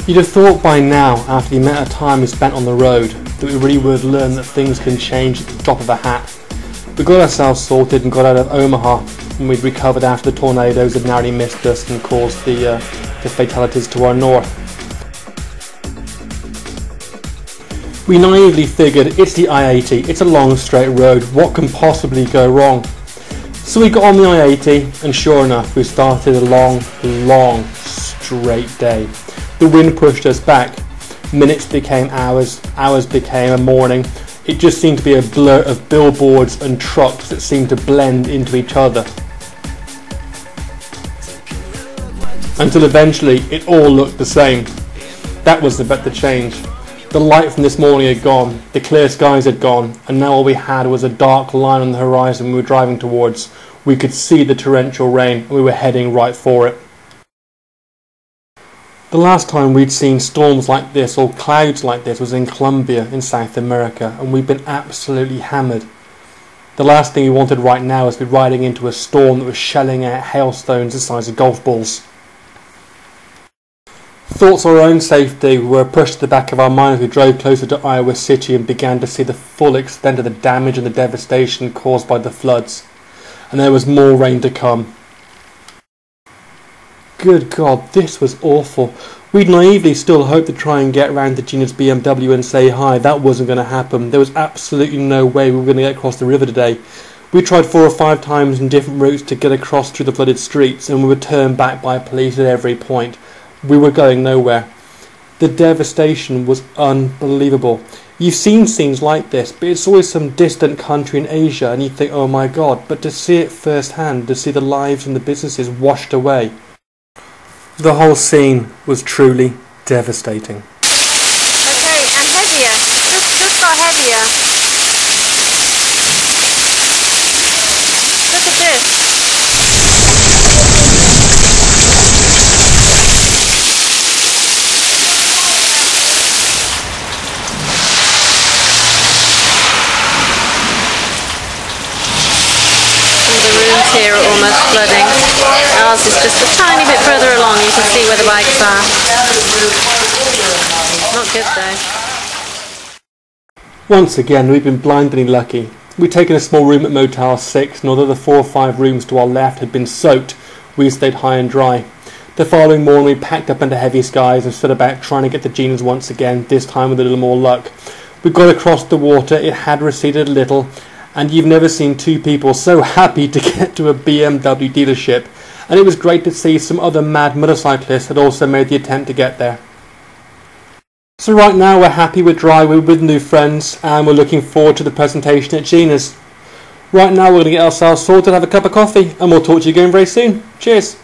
You'd have thought by now, after the amount of time we spent on the road, that we really would learn that things can change at the drop of a hat. We got ourselves sorted and got out of Omaha, and we'd recovered after the tornadoes had narrowly missed us and caused the fatalities to our north. We naively figured, it's the I-80, it's a long straight road, what can possibly go wrong? So we got on the I-80, and sure enough, we started a long, straight day. The wind pushed us back. Minutes became hours, hours became a morning. It just seemed to be a blur of billboards and trucks that seemed to blend into each other. Until eventually it all looked the same. That was the change. The light from this morning had gone, the clear skies had gone, and now all we had was a dark line on the horizon we were driving towards. We could see the torrential rain and we were heading right for it. The last time we'd seen storms like this or clouds like this was in Colombia in South America, and we've been absolutely hammered. The last thing we wanted right now was to be riding into a storm that was shelling out hailstones the size of golf balls. Thoughts of our own safety were pushed to the back of our mind as we drove closer to Iowa City and began to see the full extent of the damage and the devastation caused by the floods. And there was more rain to come. Good God, this was awful. We'd naively still hoped to try and get round to Gina's BMW and say hi. That wasn't going to happen. There was absolutely no way we were going to get across the river today. We tried 4 or 5 times in different routes to get across through the flooded streets, and we were turned back by police at every point. We were going nowhere. The devastation was unbelievable. You've seen scenes like this, but it's always some distant country in Asia, and you think, oh my God, but to see it firsthand, to see the lives and the businesses washed away, the whole scene was truly devastating. Okay, and heavier. Just got heavier. Look at this. Some of the rooms here are almost flooding. Ours is just a tiny bit further along. You can see where the bikes are. Not good though. Once again, we've been blindingly lucky. We'd taken a small room at Motel 6, and although the 4 or 5 rooms to our left had been soaked, we stayed high and dry. The following morning we packed up under heavy skies and stood about trying to get to Gina's once again, this time with a little more luck. We got across the water, it had receded a little, and you've never seen 2 people so happy to get to a BMW dealership. And it was great to see some other mad motorcyclists had also made the attempt to get there. So right now we're happy, we're dry, we're with new friends, and we're looking forward to the presentation at Gina's. Right now we're going to get ourselves sorted, have a cup of coffee, and we'll talk to you again very soon. Cheers!